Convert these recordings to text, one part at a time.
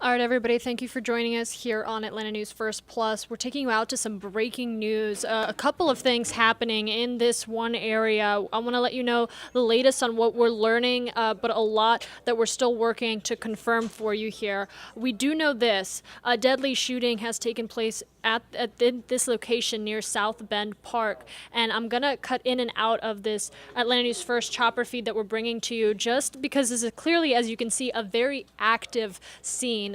All right, everybody, thank you for joining us here on Atlanta News First Plus. We're taking you out to some breaking news. A couple of things happening in this one area. I want to let you know the latest on what we're learning, but a lot that we're still working to confirm for you here. We do know this. A deadly shooting has taken place at this location near South Bend Park, and I'm gonna cut in and out of this Atlanta News First chopper feed that we're bringing to you just because this is clearly, as you can see, a very active scene.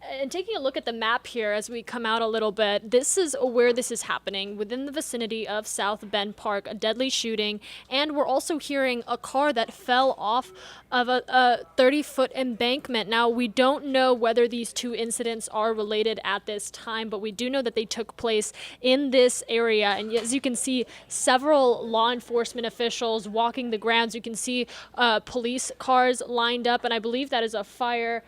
And taking a look at the map here as we come out a little bit, this is where this is happening, within the vicinity of South Bend Park, a deadly shooting, and we're also hearing a car that fell off of a 30-foot embankment. Now, we don't know whether these two incidents are related at this time, but we do know that they took place in this area, and as you can see, several law enforcement officials walking the grounds. You can see police cars lined up, and I believe that is a fire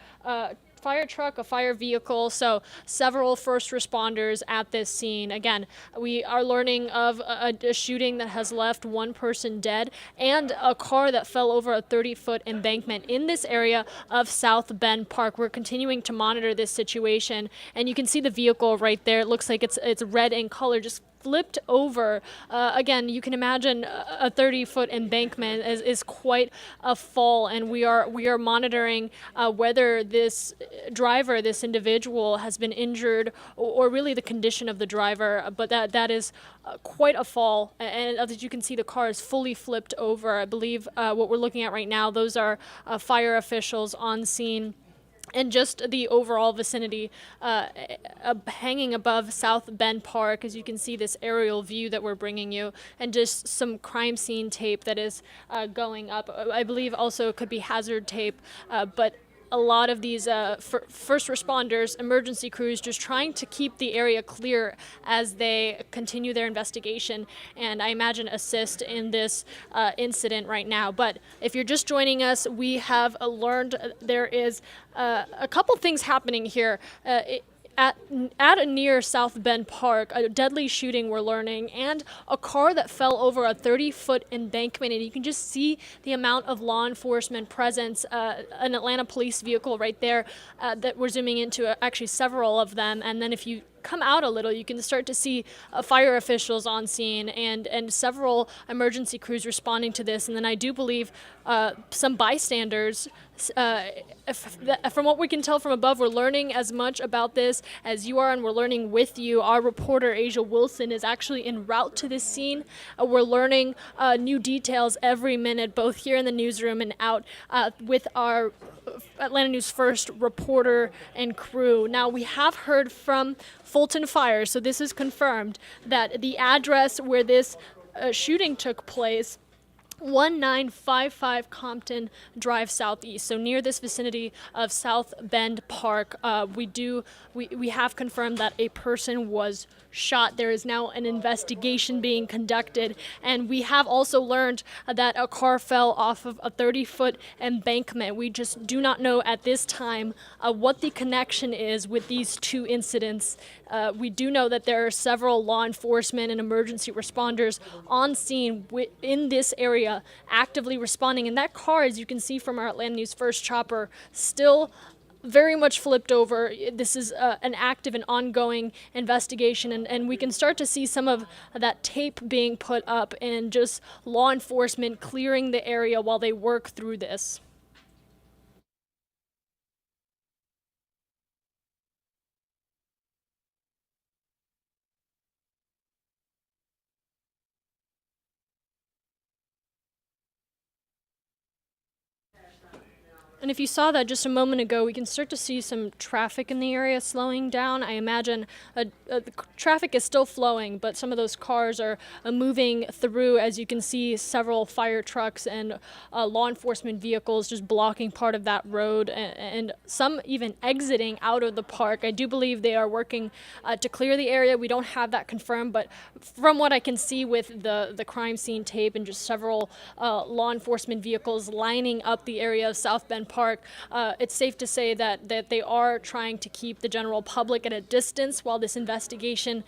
truck, a fire vehicle, so several first responders at this scene. Again, we are learning of a shooting that has left one person dead and a car that fell over a 30-foot embankment in this area of South Bend Park. We're continuing to monitor this situation, and you can see the vehicle right there. It looks like it's red in color, just flipped over. Again, you can imagine a 30-foot embankment is quite a fall, and we are monitoring whether this driver, this individual, has been injured or really the condition of the driver. But that is quite a fall, and as you can see, the car is fully flipped over. I believe what we're looking at right now, those are fire officials on scene. And just the overall vicinity hanging above South Bend Park, as you can see this aerial view that we're bringing you, and just some crime scene tape that is going up. I believe also it could be hazard tape, but a lot of these first responders, emergency crews, just trying to keep the area clear as they continue their investigation and I imagine assist in this incident right now. But if you're just joining us, we have learned there is a couple things happening here. At near South Bend Park, a deadly shooting we're learning, and a car that fell over a 30-foot embankment, and you can just see the amount of law enforcement presence, an Atlanta police vehicle right there that we're zooming into, actually several of them, and then if you come out a little, you can start to see fire officials on scene and several emergency crews responding to this. And then I do believe some bystanders, from what we can tell from above, we're learning as much about this as you are, and we're learning with you. Our reporter, Asia Wilson, is actually en route to this scene. We're learning new details every minute, both here in the newsroom and out with our Atlanta News First reporter and crew. Now, we have heard from Fulton Fire, so this is confirmed, that the address where this shooting took place, 1955 Compton Drive Southeast, so near this vicinity of South Bend Park. We have confirmed that a person was shot. There is now an investigation being conducted, and we have also learned that a car fell off of a 30-foot embankment. We just do not know at this time what the connection is with these two incidents. We do know that there are several law enforcement and emergency responders on scene in this area actively responding, and that car, as you can see from our Atlanta News First chopper, still very much flipped over. This is an active and ongoing investigation, and we can start to see some of that tape being put up and just law enforcement clearing the area while they work through this. And if you saw that just a moment ago, we can start to see some traffic in the area slowing down. I imagine the traffic is still flowing, but some of those cars are moving through. As you can see, several fire trucks and law enforcement vehicles just blocking part of that road, and some even exiting out of the park. I do believe they are working to clear the area. We don't have that confirmed, but from what I can see with the crime scene tape and just several law enforcement vehicles lining up the area of South Bend Park, Park. It's safe to say that they are trying to keep the general public at a distance while this investigation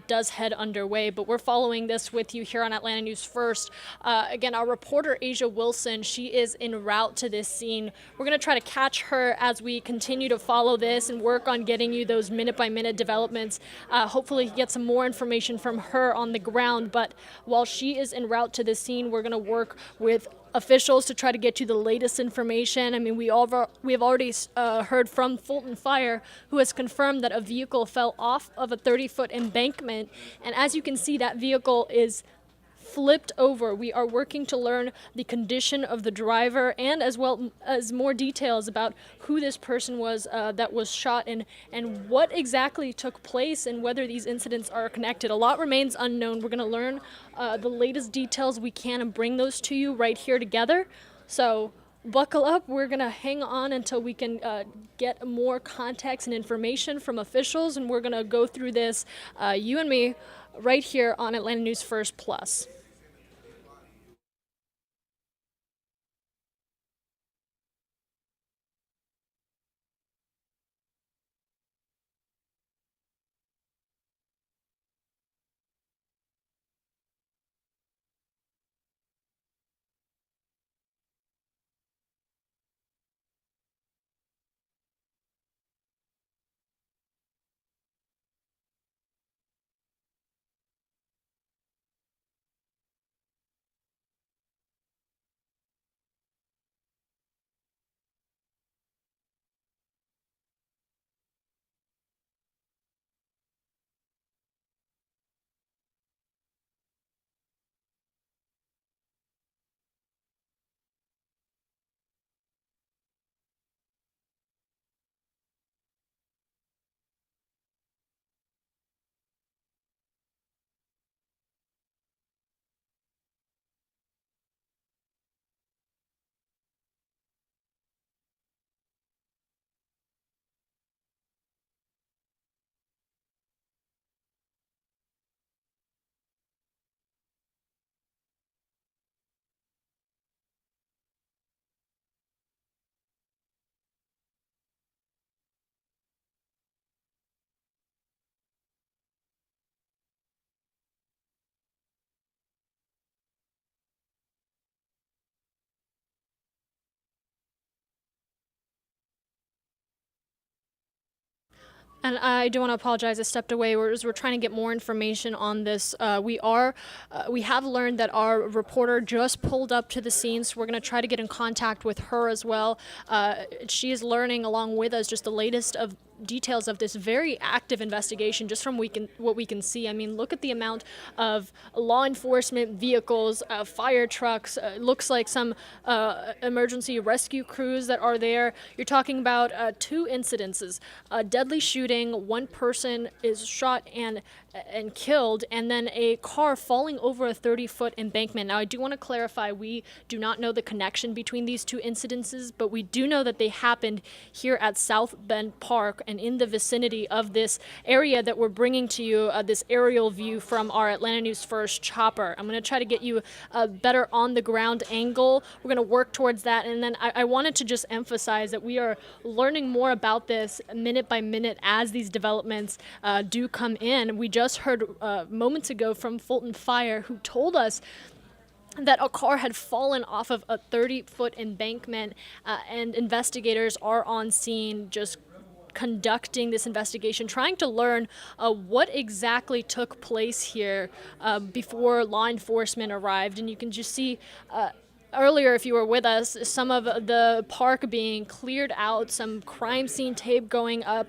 does head underway. But we're following this with you here on Atlanta News First. Again, our reporter Asia Wilson, she is en route to this scene. We're going to try to catch her as we continue to follow this and work on getting you those minute-by-minute developments. Hopefully get some more information from her on the ground. But while she is en route to this scene, we're going to work with officials to try to get you the latest information. I mean, we have already heard from Fulton Fire, who has confirmed that a vehicle fell off of a 30-foot embankment. And as you can see, that vehicle is flipped over. We are working to learn the condition of the driver and as well as more details about who this person was that was shot and what exactly took place and whether these incidents are connected. A lot remains unknown. We're going to learn the latest details we can and bring those to you right here together. So buckle up. We're going to hang on until we can get more context and information from officials, and we're going to go through this, you and me, right here on Atlanta News First Plus. And I do want to apologize. I stepped away. We're trying to get more information on this. We have learned that our reporter just pulled up to the scene, so we're going to try to get in contact with her as well. She is learning along with us just the latest of details of this very active investigation just from what we can see. I mean, look at the amount of law enforcement vehicles, fire trucks, looks like some emergency rescue crews that are there. You're talking about two incidences, a deadly shooting, one person is shot and killed, and then a car falling over a 30-foot embankment. Now, I do want to clarify, we do not know the connection between these two incidences, but we do know that they happened here at South Bend Park and in the vicinity of this area that we're bringing to you, this aerial view from our Atlanta News First chopper. I'm going to try to get you a better on-the-ground angle. We're going to work towards that, and then I wanted to just emphasize that we are learning more about this minute by minute as these developments do come in. We just heard moments ago from Fulton Fire, who told us that a car had fallen off of a 30-foot embankment, and investigators are on scene just conducting this investigation, trying to learn what exactly took place here before law enforcement arrived. And you can just see earlier, if you were with us, some of the park being cleared out, some crime scene tape going up,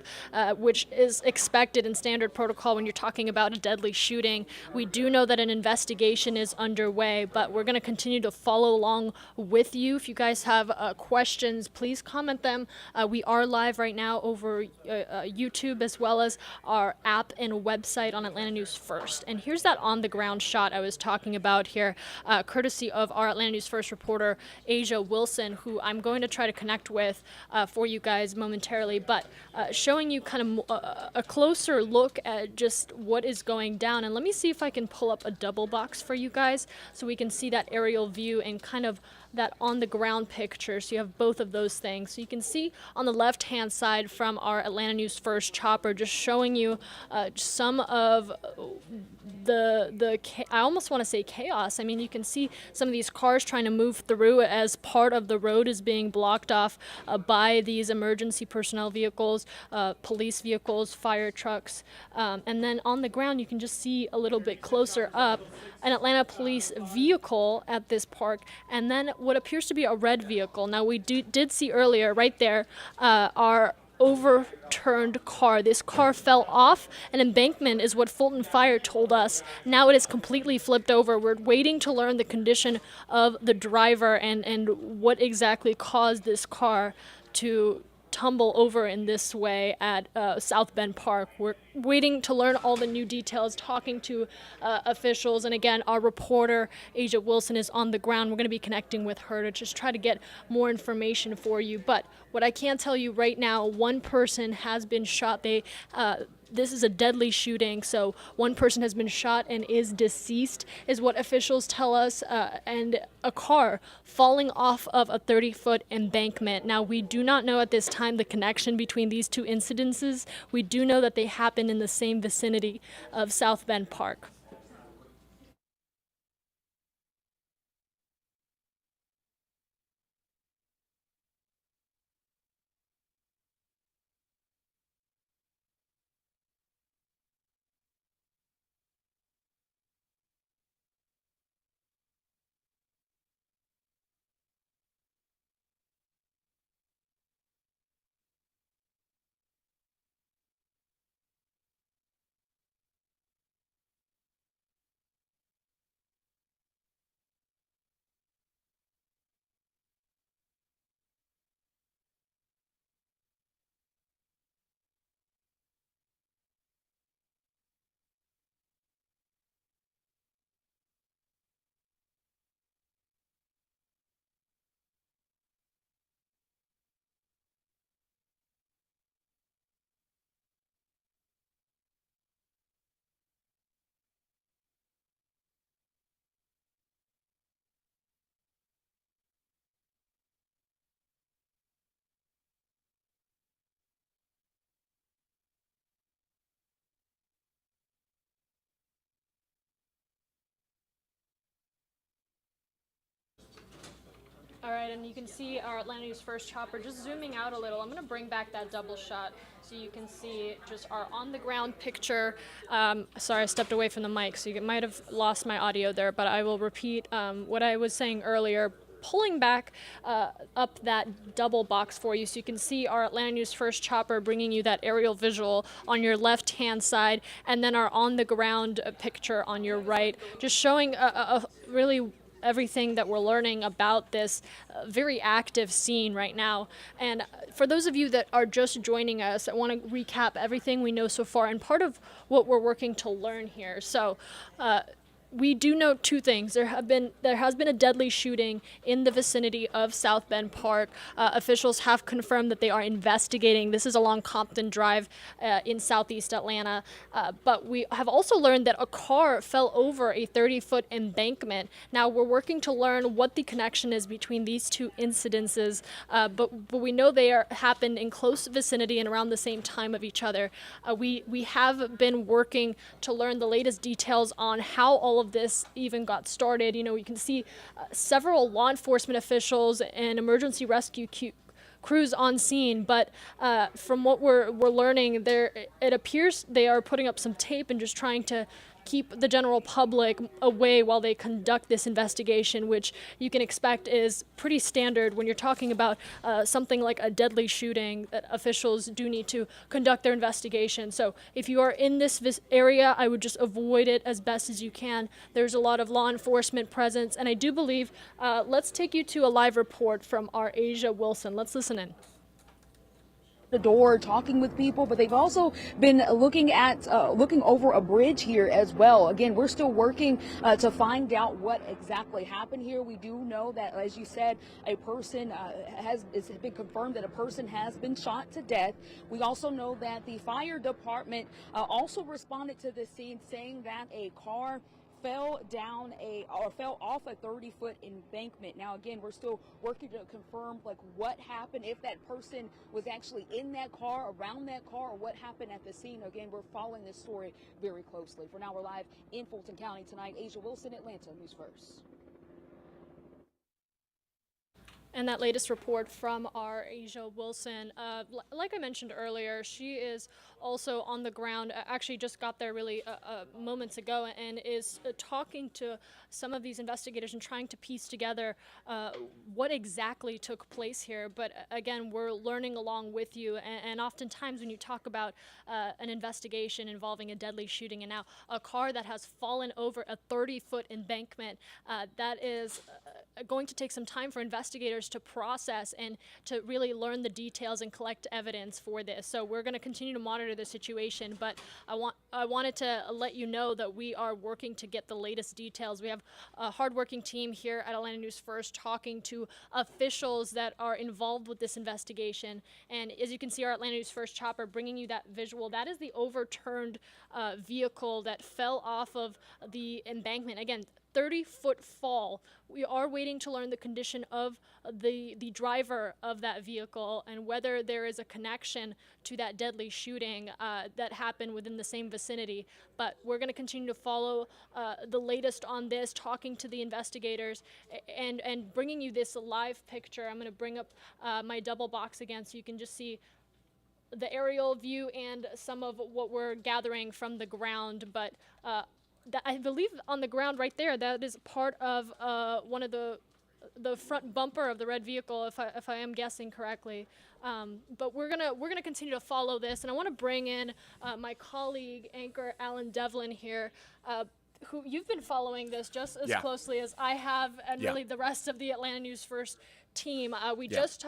which is expected in standard protocol when you're talking about a deadly shooting. We do know that an investigation is underway, but we're going to continue to follow along with you. If you guys have questions, please comment them. We are live right now over YouTube as well as our app and website on Atlanta News First. And here's that on-the-ground shot I was talking about here, courtesy of our Atlanta News First First reporter Asia Wilson, who I'm going to try to connect with for you guys momentarily, but showing you kind of a closer look at just what is going down. And let me see if I can pull up a double box for you guys so we can see that aerial view and kind of that on the ground picture, so you have both of those things. So you can see on the left hand side from our Atlanta News First chopper, just showing you some of I almost want to say chaos. I mean, you can see some of these cars trying to move through as part of the road is being blocked off by these emergency personnel vehicles, police vehicles, fire trucks, and then on the ground you can just see a little bit closer up an Atlanta police vehicle at this park, and then what appears to be a red vehicle. Now we did see earlier right there our overturned car. This car fell off an embankment is what Fulton Fire told us. Now it is completely flipped over. We're waiting to learn the condition of the driver and what exactly caused this car to tumble over in this way at South Bend Park. We're waiting to learn all the new details, talking to officials, and again, our reporter Asia Wilson is on the ground. We're going to be connecting with her to just try to get more information for you. But what I can tell you right now, one person has been shot. This is a deadly shooting, so one person has been shot and is deceased, is what officials tell us, and a car falling off of a 30-foot embankment. Now, we do not know at this time the connection between these two incidences. We do know that they happened in the same vicinity of South Bend Park. All right, and you can see our Atlanta News First chopper just zooming out a little. I'm going to bring back that double shot so you can see just our on-the-ground picture. Sorry, I stepped away from the mic, so you might have lost my audio there, but I will repeat what I was saying earlier, pulling back up that double box for you so you can see our Atlanta News First chopper bringing you that aerial visual on your left-hand side, and then our on-the-ground picture on your right, just showing a really everything that we're learning about this very active scene right now. And for those of you that are just joining us, I want to recap everything we know so far and part of what we're working to learn here. So we do know two things. There has been a deadly shooting in the vicinity of South Bend Park. Officials have confirmed that they are investigating. This is along Compton Drive in southeast Atlanta. But we have also learned that a car fell over a 30-foot embankment. Now we're working to learn what the connection is between these two incidences. But we know they happened in close vicinity and around the same time of each other. We have been working to learn the latest details on how all of this even got started. You know, you can see several law enforcement officials and emergency rescue crews on scene, but from what we're learning, it appears they are putting up some tape and just trying to keep the general public away while they conduct this investigation, which you can expect is pretty standard when you're talking about something like a deadly shooting, that officials do need to conduct their investigation. So if you are in this area, I would just avoid it as best as you can. There's a lot of law enforcement presence, and I do believe, let's take you to a live report from our Asia Wilson. Let's listen in. the door, talking with people, but they've also been looking over a bridge here as well. Again, we're still working to find out what exactly happened here. We do know that, as you said, a person it's been confirmed that a person has been shot to death. We also know that the fire department also responded to the scene, saying that a car fell off a 30-foot embankment. Now, again, we're still working to confirm what happened, if that person was actually in that car, around that car, or what happened at the scene. Again, we're following this story very closely. For now, we're live in Fulton County tonight. Asia Wilson, Atlanta News First. And that latest report from our Asia Wilson, like I mentioned earlier, she is also on the ground, actually just got there really moments ago, and is talking to some of these investigators and trying to piece together what exactly took place here. But again, we're learning along with you, and oftentimes when you talk about an investigation involving a deadly shooting and now a car that has fallen over a 30-foot embankment, that is going to take some time for investigators to process and to really learn the details and collect evidence for this. So we're going to continue to monitor the situation, but I wanted to let you know that we are working to get the latest details. We have a hardworking team here at Atlanta News First talking to officials that are involved with this investigation. And as you can see, our Atlanta News First chopper bringing you that visual. That is the overturned vehicle that fell off of the embankment. Again, 30-foot fall. We are waiting to learn the condition of the driver of that vehicle and whether there is a connection to that deadly shooting that happened within the same vicinity. But we're going to continue to follow the latest on this, talking to the investigators and bringing you this live picture. I'm going to bring up my double box again so you can just see the aerial view and some of what we're gathering from the ground. But I believe on the ground right there, that is part of one of the front bumper of the red vehicle, if I am guessing correctly. But we're gonna continue to follow this, and I want to bring in my colleague, anchor Alan Devlin here, who you've been following this just as closely as I have, and really the rest of the Atlanta News First team. We just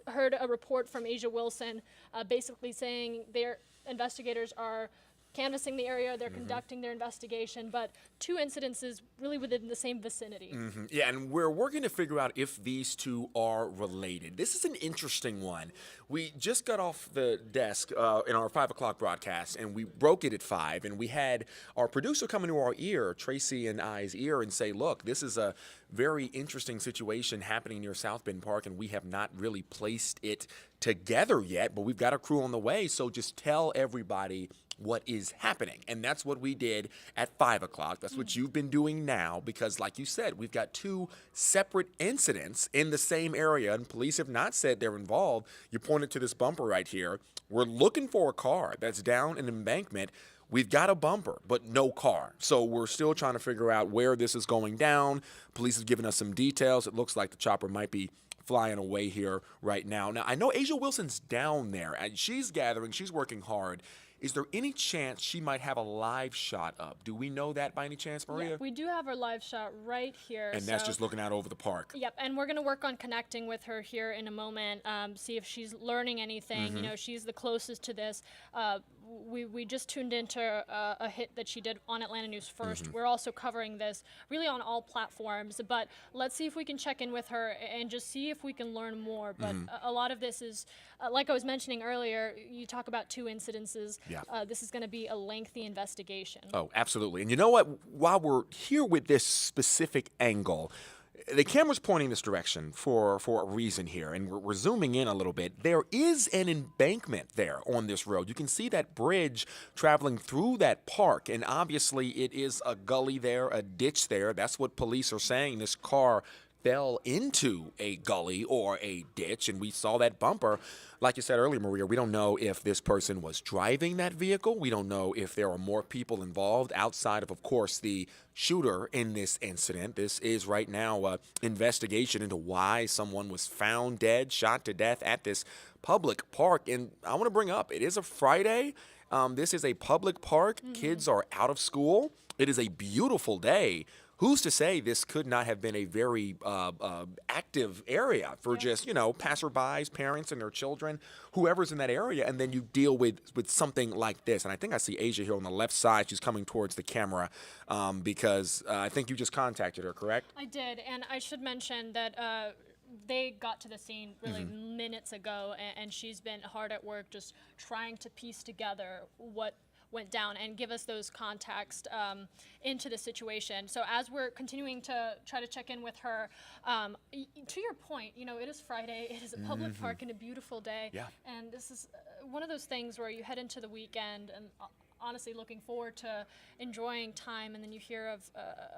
heard a report from Asia Wilson, basically saying their investigators are canvassing the area, they're conducting their investigation, but two incidences really within the same vicinity. Yeah, and we're working to figure out if these two are related. This is an interesting one. We just got off the desk in our 5 o'clock broadcast, and we broke it at 5, and we had our producer come into our ear, Tracy and I's ear, and say, look, this is a very interesting situation happening near South Bend Park, and we have not really placed it together yet, but we've got a crew on the way, so just tell everybody what is happening. And that's what we did at 5 o'clock. That's what you've been doing now, because like you said, we've got two separate incidents in the same area, and police have not said they're involved. You pointed to this bumper right here. We're looking for a car that's down an embankment. We've got a bumper, but no car. So we're still trying to figure out where this is going down. Police have given us some details. It looks like the chopper might be flying away here right now. Now, I know Asia Wilson's down there, and she's gathering. She's working hard. Is there any chance she might have a live shot up? Do we know that by any chance, Maria? Yeah, we do have her live shot right here. And that's just looking out over the park. Yep, and we're going to work on connecting with her here in a moment, see if she's learning anything. You know, she's the closest to this. We just tuned into a hit that she did on Atlanta News First. We're also covering this really on all platforms, but let's see if we can check in with her and just see if we can learn more. But a lot of this is, like I was mentioning earlier, you talk about two incidences. This is going to be a lengthy investigation. Oh, absolutely. And you know what? While we're here with this specific angle, the camera's pointing this direction for a reason here, and we're zooming in a little bit. There is an embankment there on this road. You can see that bridge traveling through that park, and obviously it is a gully there, a ditch there. That's what police are saying. This car fell into a gully or a ditch, and we saw that bumper. Like you said earlier, Maria, we don't know if this person was driving that vehicle. We don't know if there are more people involved outside of course, the shooter in this incident. This is right now an investigation into why someone was found dead, shot to death at this public park. And I want to bring up, it is a Friday. This is a public park. Kids are out of school. It is a beautiful day. who's to say this could not have been a very active area for just, passerbys, parents and their children, whoever's in that area, and then you deal with something like this. And I think I see Asia here on the left side. She's coming towards the camera because I think you just contacted her, correct? I did, and I should mention that they got to the scene really minutes ago, and she's been hard at work just trying to piece together what went down and give us those context into the situation. So as we're continuing to try to check in with her, to your point, it is Friday, it is a public park and a beautiful day. Yeah. And this is one of those things where you head into the weekend and honestly looking forward to enjoying time, and then you hear of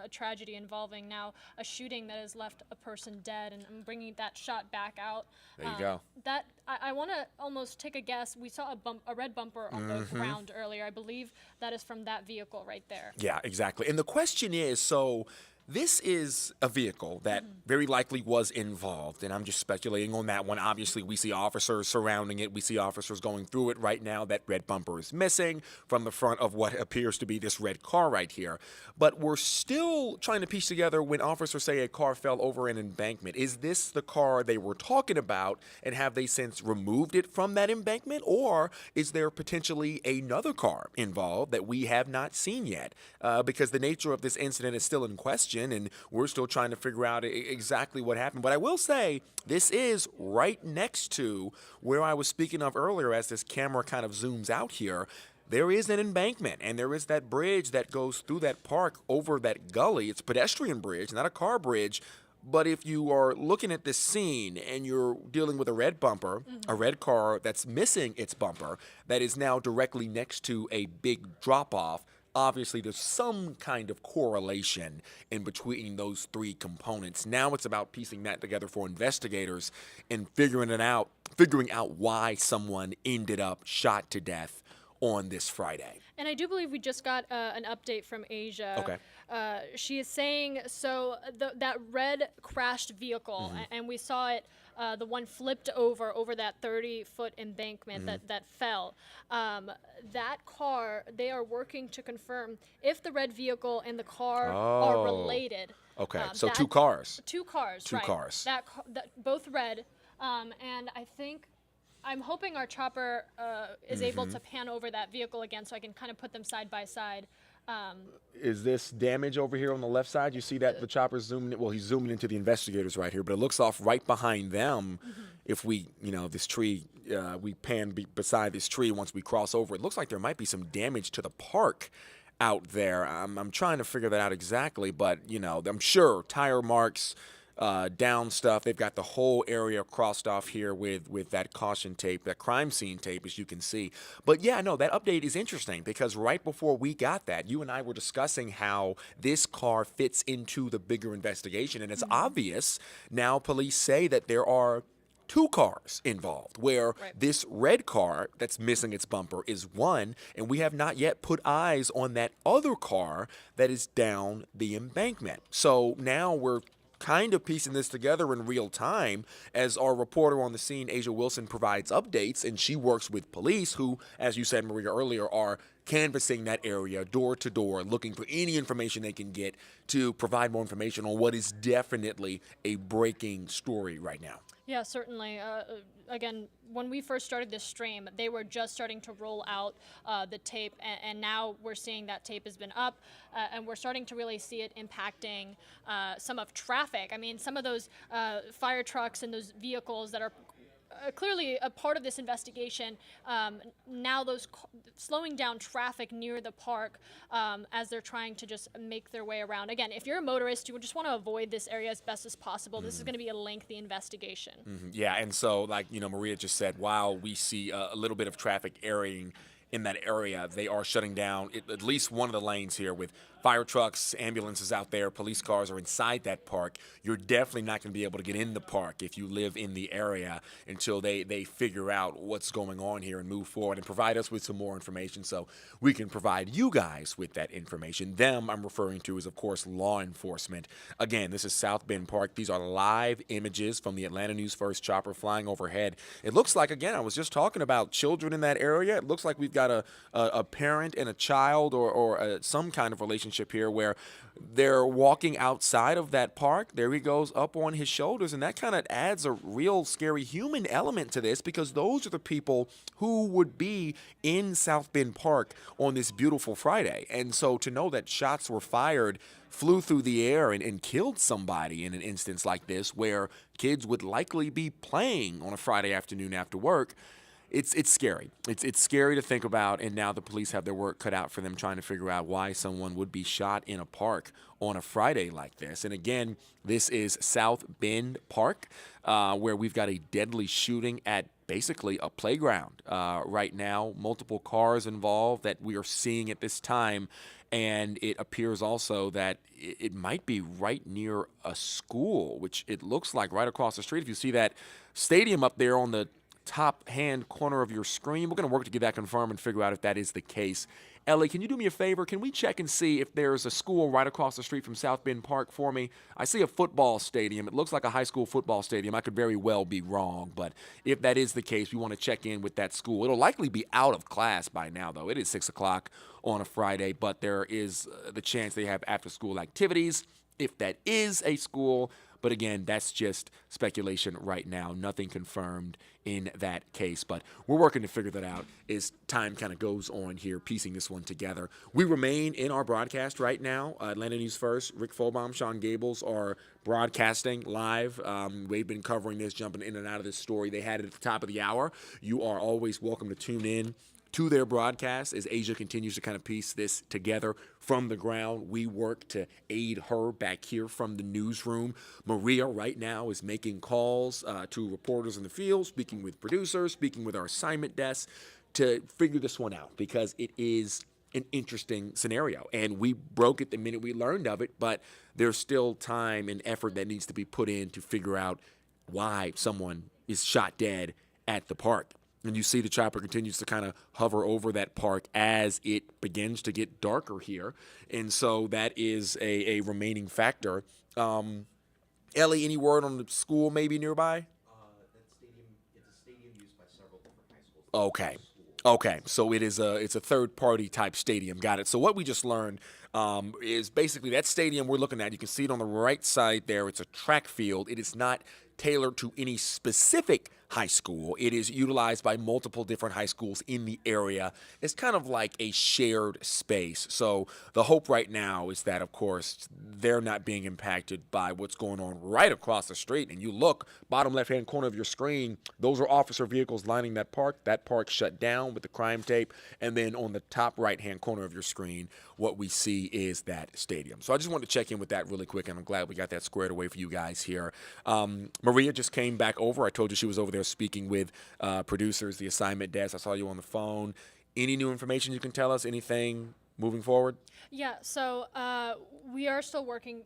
a tragedy involving now a shooting that has left a person dead, and I'm bringing that shot back out. There you go. That I want to almost take a guess. We saw a red bumper on the ground earlier. I believe that is from that vehicle right there. Yeah, exactly. And the question is, so this is a vehicle that very likely was involved, and I'm just speculating on that one. Obviously, we see officers surrounding it. We see officers going through it right now. That red bumper is missing from the front of what appears to be this red car right here. But we're still trying to piece together when officers say a car fell over an embankment. Is this the car they were talking about, and have they since removed it from that embankment? Or is there potentially another car involved that we have not seen yet? Because the nature of this incident is still in question, and we're still trying to figure out exactly what happened. But I will say this is right next to where I was speaking of earlier as this camera kind of zooms out here. There is an embankment, and there is that bridge that goes through that park over that gully. It's a pedestrian bridge, not a car bridge. But if you are looking at this scene and you're dealing with a red bumper, a red car that's missing its bumper, that is now directly next to a big drop-off, obviously there's some kind of correlation in between those three components. Now it's about piecing that together for investigators and figuring out why someone ended up shot to death on this Friday. And I do believe we just got an update from Asia. Okay. She is saying, that red crashed vehicle, and we saw it, the one flipped over that 30-foot embankment that fell. That car, they are working to confirm if the red vehicle and the car are related. Okay, so two cars. Two cars, Two right. cars. Both red, and I'm hoping our chopper is able to pan over that vehicle again so I can kind of put them side by side. Is this damage over here on the left side? You see that the chopper's zooming in? Well, he's zooming into the investigators right here, but it looks off right behind them. If we, this tree, we pan beside this tree once we cross over, it looks like there might be some damage to the park out there. I'm trying to figure that out exactly, but, I'm sure tire marks, down stuff. They've got the whole area crossed off here with that caution tape, that crime scene tape, as you can see. But yeah, no, that update is interesting because right before we got that, you and I were discussing how this car fits into the bigger investigation. And it's obvious now police say that there are two cars involved, where this red car that's missing its bumper is one, and we have not yet put eyes on that other car that is down the embankment. So now we're kind of piecing this together in real time as our reporter on the scene, Asia Wilson, provides updates, and she works with police who, as you said, Maria, earlier, are canvassing that area door to door, looking for any information they can get to provide more information on what is definitely a breaking story right now. Yeah, certainly. Again, when we first started this stream, they were just starting to roll out the tape, and now we're seeing that tape has been up, and we're starting to really see it impacting some of traffic. I mean, some of those fire trucks and those vehicles that are clearly a part of this investigation, now those slowing down traffic near the park as they're trying to just make their way around. Again, if you're a motorist, you just want to avoid this area as best as possible. This is going to be a lengthy investigation. Yeah, and so like, Maria just said, while we see a little bit of traffic airing in that area, they are shutting down at least one of the lanes here with fire trucks, ambulances out there, police cars are inside that park. You're definitely not going to be able to get in the park if you live in the area until they figure out what's going on here and move forward and provide us with some more information so we can provide you guys with that information. Them I'm referring to is, of course, law enforcement. Again, this is South Bend Park. These are live images from the Atlanta News First chopper flying overhead. It looks like, again, I was just talking about children in that area. It looks like we've got a parent and a child or some kind of relationship here where they're walking outside of that park. There he goes up on his shoulders, and that kind of adds a real scary human element to this because those are the people who would be in South Bend Park on this beautiful Friday. And so to know that shots were fired, flew through the air, and killed somebody in an instance like this where kids would likely be playing on a Friday afternoon after work, it's scary. It's scary to think about, and now the police have their work cut out for them trying to figure out why someone would be shot in a park on a Friday like this. And again, this is South Bend Park, where we've got a deadly shooting at basically a playground right now. Multiple cars involved that we are seeing at this time, and it appears also that it might be right near a school, which it looks like right across the street. If you see that stadium up there on the top hand corner of your screen. We're going to work to get that confirmed and figure out if that is the case. Ellie, can you do me a favor? Can we check and see if there's a school right across the street from South Bend Park for me? I see a football stadium. It looks like a high school football stadium. I could very well be wrong, but if that is the case, we want to check in with that school. It'll likely be out of class by now, though. It is 6 o'clock on a Friday, but there is the chance they have after-school activities. If that is a school, but again, that's just speculation right now. Nothing confirmed in that case. But we're working to figure that out as time kind of goes on here, piecing this one together. We remain in our broadcast right now. Atlanta News First, Rick Folbaum, Sean Gables are broadcasting live. We've been covering this, jumping in and out of this story. They had it at the top of the hour. You are always welcome to tune in to their broadcast as Asia continues to kind of piece this together from the ground. We work to aid her back here from the newsroom. Maria right now is making calls to reporters in the field, speaking with producers, speaking with our assignment desk to figure this one out because it is an interesting scenario. And we broke it the minute we learned of it, but there's still time and effort that needs to be put in to figure out why someone is shot dead at the park. And you see the chopper continues to kind of hover over that park as it begins to get darker here. And so that is a remaining factor. Ellie, any word on the school maybe nearby? That stadium, it's a stadium used by several different high schools. Okay, so it's a third-party type stadium. Got it. So what we just learned is basically that stadium we're looking at. You can see it on the right side there. It's a track field. It is not tailored to any specific high school. It is utilized by multiple different high schools in the area. It's kind of like a shared space. So the hope right now is that, of course, they're not being impacted by what's going on right across the street. And you look, bottom left-hand corner of your screen, those are officer vehicles lining that park. That park shut down with the crime tape. And then on the top right-hand corner of your screen, what we see is that stadium. So I just wanted to check in with that really quick, and I'm glad we got that squared away for you guys here. Maria just came back over. I told you she was over there speaking with producers, the assignment desk. I saw you on the phone. Any new information you can tell us? Anything moving forward? Yeah, so we are still working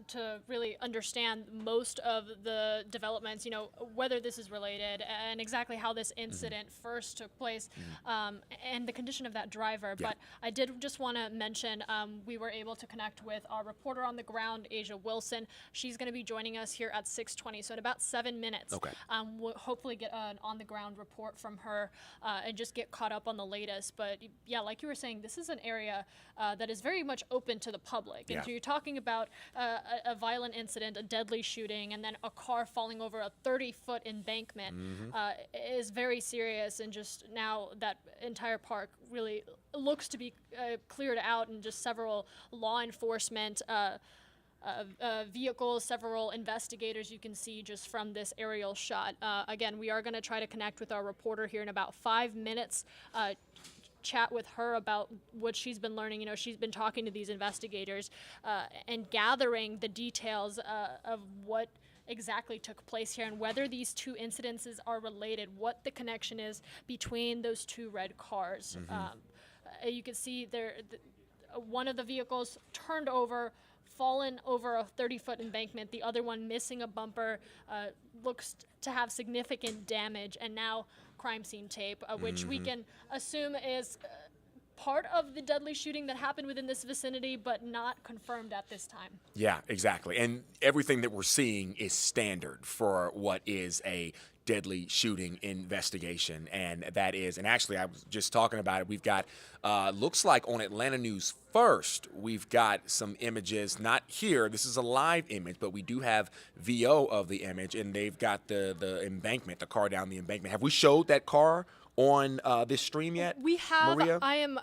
to really understand most of the developments, you know, whether this is related and exactly how this incident first took place and the condition of that driver. Yeah. But I did just want to mention we were able to connect with our reporter on the ground, Asia Wilson. She's going to be joining us here at 6:20, so in about 7 minutes. Okay. We'll hopefully get an on-the-ground report from her and just get caught up on the latest. But yeah, like you were saying, this is an area that is very much open to the public. And Yeah. so you're talking about a violent incident, a deadly shooting, and then a car falling over a 30-foot embankment is very serious. And just now that entire park really looks to be cleared out, and just several law enforcement vehicles, several investigators you can see just from this aerial shot. Again, we are going to try to connect with our reporter here in about 5 minutes. Chat with her about what she's been learning. You know, she's been talking to these investigators and gathering the details of what exactly took place here and whether these two incidences are related, what the connection is between those two red cars. You can see there, one of the vehicles turned over, fallen over a 30-foot embankment, the other one missing a bumper, looks to have significant damage, and now crime scene tape, which we can assume is part of the deadly shooting that happened within this vicinity, but not confirmed at this time. Yeah, exactly. And everything that we're seeing is standard for what is a deadly shooting investigation, and that is, and actually I was just talking about it, we've got, looks like on Atlanta News First, we've got some images, not here, this is a live image, but we do have VO of the image, and they've got the embankment, the car down the embankment. Have we showed that car on this stream yet, We have. Maria? I'm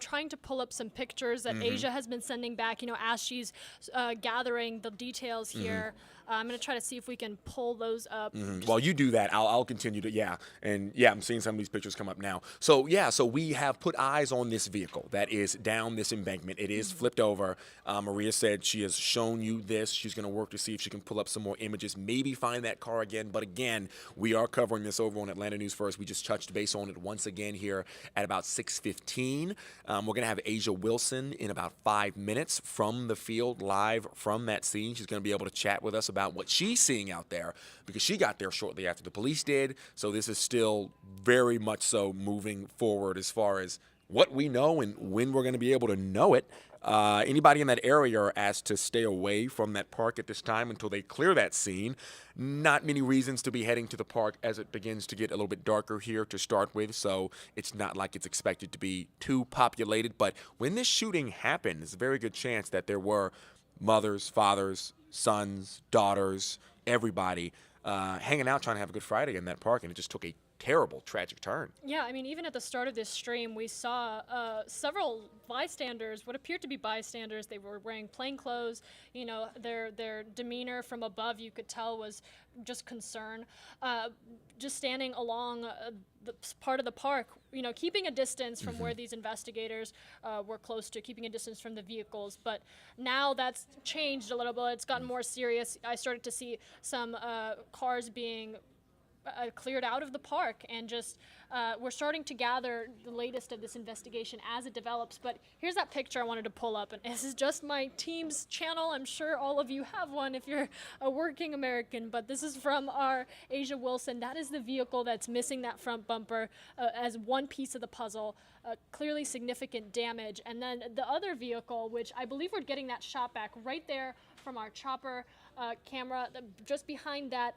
trying to pull up some pictures that Asia has been sending back. As she's gathering the details here. I'm gonna try to see if we can pull those up. While you do that, I'll continue to, I'm seeing some of these pictures come up now. So so we have put eyes on this vehicle that is down this embankment. It is flipped over. Maria said she has shown you this. She's going to work to see if she can pull up some more images, maybe find that car again. But again, we are covering this over on Atlanta News First. We just touched base on it once again here at about 6:15. We're going to have Asia Wilson in about 5 minutes from the field, live from that scene. She's going to be able to chat with us about what she's seeing out there, because she got there shortly after the police did. So this is still very much so moving forward as far as what we know and when we're going to be able to know it. Anybody in that area are asked to stay away from that park at this time until they clear that scene. Not many reasons to be heading to the park as it begins to get a little bit darker here to start with, so it's not like it's expected to be too populated. But when this shooting happened, there's a very good chance that there were mothers, fathers, sons, daughters, everybody hanging out trying to have a good Friday in that park, and it just took a terrible, tragic turn. Yeah, even at the start of this stream, we saw several bystanders, what appeared to be bystanders. They were wearing plain clothes. Their demeanor from above, you could tell, was just concern. Just standing along the part of the park, keeping a distance from where these investigators were close to, keeping a distance from the vehicles. But now that's changed a little bit. It's gotten more serious. I started to see some cars being cleared out of the park, and just we're starting to gather the latest of this investigation as it develops. But here's that picture I wanted to pull up, and this is just my team's channel. I'm sure all of you have one if you're a working American, but this is from our Asia Wilson. That is the vehicle that's missing that front bumper as one piece of the puzzle. Clearly significant damage. And then the other vehicle, which I believe we're getting that shot back right there from our chopper camera, just behind that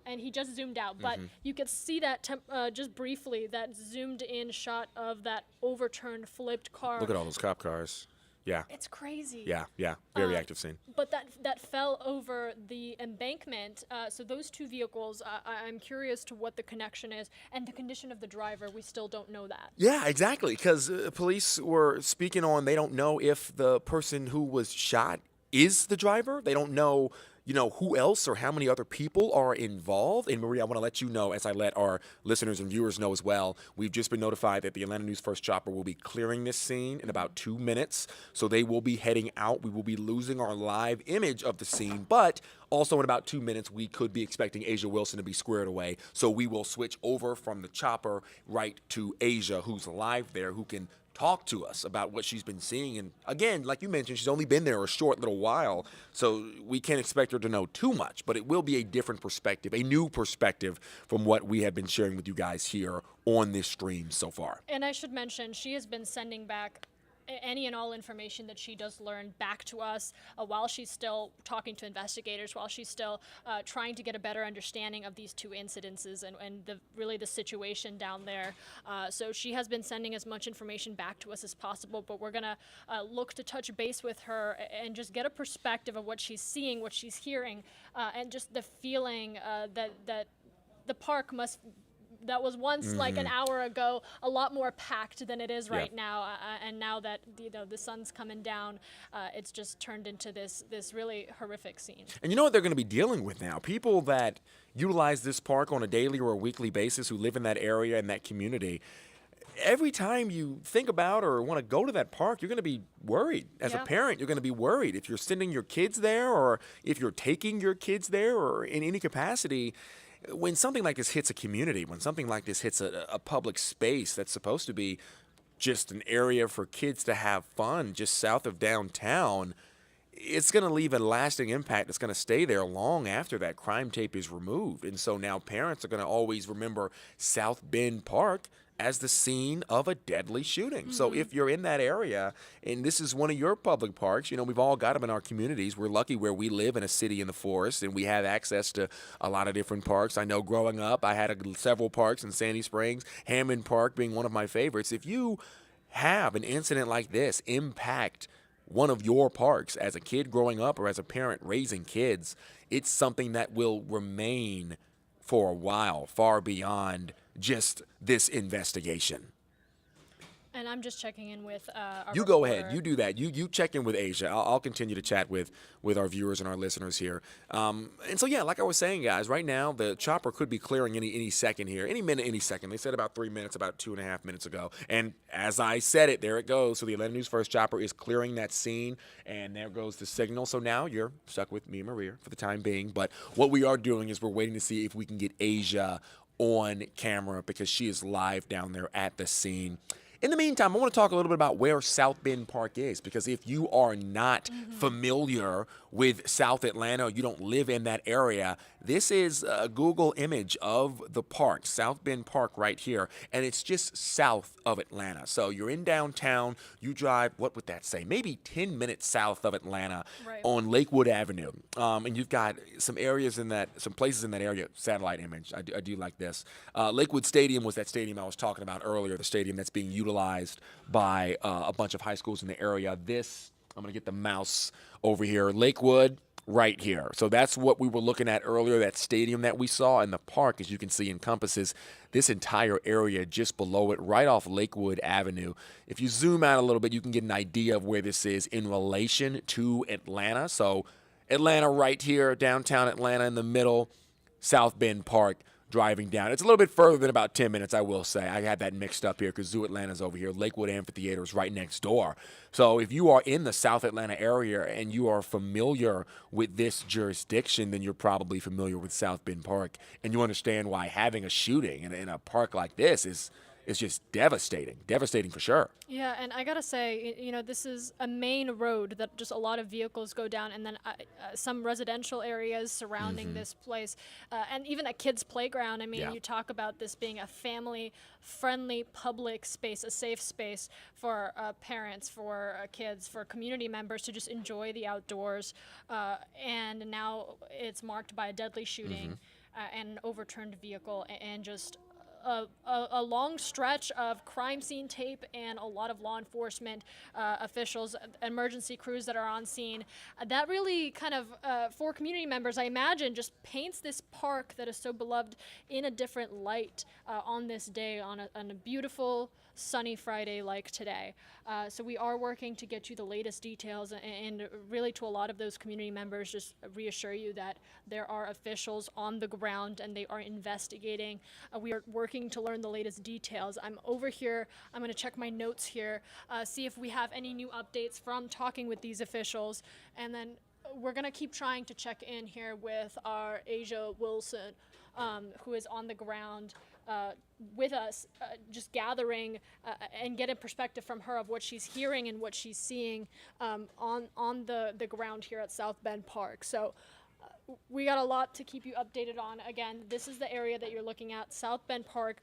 and he just zoomed out, but you could see that just briefly, that zoomed in shot of that overturned, flipped car. Look at all those cop cars. Yeah. It's crazy. Yeah. Very active scene. But that fell over the embankment. So those two vehicles, I'm curious to what the connection is, and the condition of the driver. We still don't know that. Yeah, exactly. Because police were speaking on, they don't know if the person who was shot is the driver. They don't know, who else or how many other people are involved. And Maria, I want to let you know, as I let our listeners and viewers know as well, we've just been notified that the Atlanta News First chopper will be clearing this scene in about 2 minutes. So they will be heading out. We will be losing our live image of the scene, but also in about 2 minutes, we could be expecting Asia Wilson to be squared away. So we will switch over from the chopper right to Asia, who's live there, who can talk to us about what she's been seeing. And again, like you mentioned, she's only been there a short little while, so we can't expect her to know too much, but it will be a different perspective, a new perspective from what we have been sharing with you guys here on this stream so far. And I should mention, she has been sending back any and all information that she does learn back to us while she's still talking to investigators, while she's still trying to get a better understanding of these two incidences and really the situation down there. So she has been sending as much information back to us as possible, but we're going to look to touch base with her and just get a perspective of what she's seeing, what she's hearing, and just the feeling that the park that was once like an hour ago a lot more packed than it is right now, and now that the sun's coming down, it's just turned into this really horrific scene. And you know what they're going to be dealing with now? People that utilize this park on a daily or a weekly basis, who live in that area and that community. Every time you think about or want to go to that park, you're going to be worried. As a parent, you're going to be worried. If you're sending your kids there, or if you're taking your kids there, or in any capacity, when something like this hits a community, when something like this hits a public space that's supposed to be just an area for kids to have fun just south of downtown, it's going to leave a lasting impact that's going to stay there long after that crime tape is removed. And so now parents are going to always remember South Bend Park as the scene of a deadly shooting. So if you're in that area and this is one of your public parks, we've all got them in our communities. We're lucky where we live in a city in the forest and we have access to a lot of different parks. I know growing up, I had several parks in Sandy Springs, Hammond Park being one of my favorites. If you have an incident like this impact one of your parks as a kid growing up or as a parent raising kids, it's something that will remain for a while, far beyond just this investigation. And I'm just checking in with our You go ahead. reporter. You do that. You check in with Asia. I'll continue to chat with our viewers and our listeners here. And so yeah, like I was saying, guys, right now the chopper could be clearing any second here, any minute, any second. They said about 3 minutes, about 2.5 minutes ago. And as I said it, there it goes. So the Atlanta News First chopper is clearing that scene, and there goes the signal. So now you're stuck with me and Maria for the time being. But what we are doing is we're waiting to see if we can get Asia on camera because she is live down there at the scene. In the meantime, I want to talk a little bit about where South Bend Park is, because if you are not familiar with South Atlanta, or you don't live in that area, this is a Google image of the park, South Bend Park right here, and it's just south of Atlanta. So you're in downtown, you drive, what would that say, maybe 10 minutes south of Atlanta Right. on Lakewood Avenue. And you've got some areas in that, some places in that area, satellite image, I do like this. Lakewood Stadium was that stadium I was talking about earlier, the stadium that's being utilized by a bunch of high schools in the area. This, I'm going to get the mouse over here, Lakewood right here. So that's what we were looking at earlier, that stadium that we saw. And the park, as you can see, encompasses this entire area just below it, right off Lakewood Avenue. If you zoom out a little bit, you can get an idea of where this is in relation to Atlanta. So Atlanta right here, downtown Atlanta in the middle, South Bend Park driving down. It's a little bit further than about 10 minutes, I will say. I had that mixed up here because Zoo Atlanta's over here. Lakewood Amphitheater is right next door. So if you are in the South Atlanta area and you are familiar with this jurisdiction, then you're probably familiar with South Bend Park. And you understand why having a shooting in a park like this is just devastating. Devastating for sure. Yeah, and I gotta say, this is a main road that just a lot of vehicles go down, and then some residential areas surrounding this place, and even a kid's playground. I mean, Yeah. you talk about this being a family-friendly public space, a safe space for parents, for kids, for community members to just enjoy the outdoors, and now it's marked by a deadly shooting and an overturned vehicle, and just a long stretch of crime scene tape and a lot of law enforcement officials, emergency crews that are on scene. That really kind of, for community members, I imagine, just paints this park that is so beloved in a different light on this day, on a beautiful, sunny Friday like today. So we are working to get you the latest details, and really to a lot of those community members, just reassure you that there are officials on the ground and they are investigating. We are working to learn the latest details. I'm over here. I'm going to check my notes here, see if we have any new updates from talking with these officials, and then we're going to keep trying to check in here with our Asia Wilson, who is on the ground with us, just gathering and get a perspective from her of what she's hearing and what she's seeing on the ground here at South Bend Park. So we got a lot to keep you updated on. Again, this is the area that you're looking at, South Bend Park.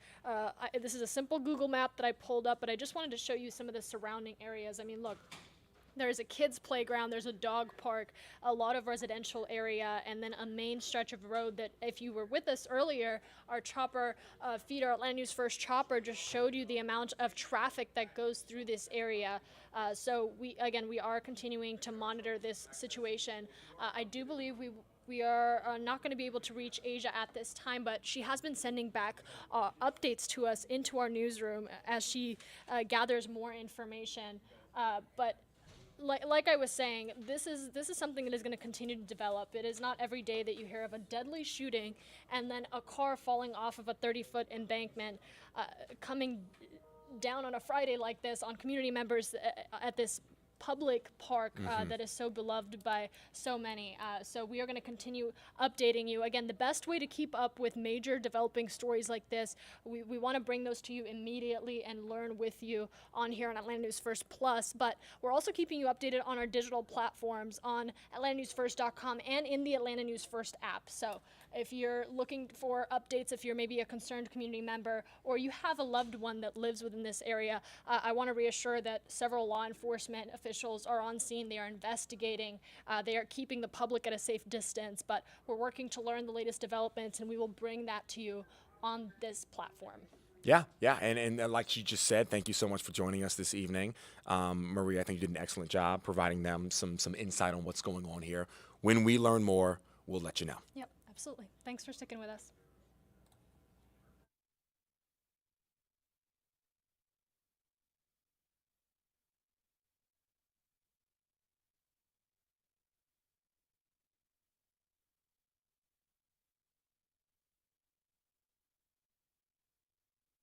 This is a simple Google map that I pulled up, but I just wanted to show you some of the surrounding areas. I mean, look, there's a kids playground, there's a dog park, a lot of residential area, and then a main stretch of road that, if you were with us earlier, our chopper feed, our Atlanta News First chopper, just showed you the amount of traffic that goes through this area. So we are continuing to monitor this situation. I do believe we are not going to be able to reach Asia at this time, but she has been sending back updates to us into our newsroom as she gathers more information. But like I was saying, this is something that is going to continue to develop. It is not every day that you hear of a deadly shooting and then a car falling off of a 30-foot embankment, coming down on a Friday like this on community members at this public park that is so beloved by so many. So we are going to continue updating you. Again, the best way to keep up with major developing stories like this, we want to bring those to you immediately and learn with you on here on Atlanta News First Plus. But we're also keeping you updated on our digital platforms on atlantanewsfirst.com and in the Atlanta News First app. So if you're looking for updates, if you're maybe a concerned community member or you have a loved one that lives within this area, I want to reassure that several law enforcement officials are on scene. They are investigating. They are keeping the public at a safe distance, but we're working to learn the latest developments, and we will bring that to you on this platform. Yeah, and like she just said, thank you so much for joining us this evening. Marie, I think you did an excellent job providing them some insight on what's going on here. When we learn more, we'll let you know. Yep, absolutely. Thanks for sticking with us.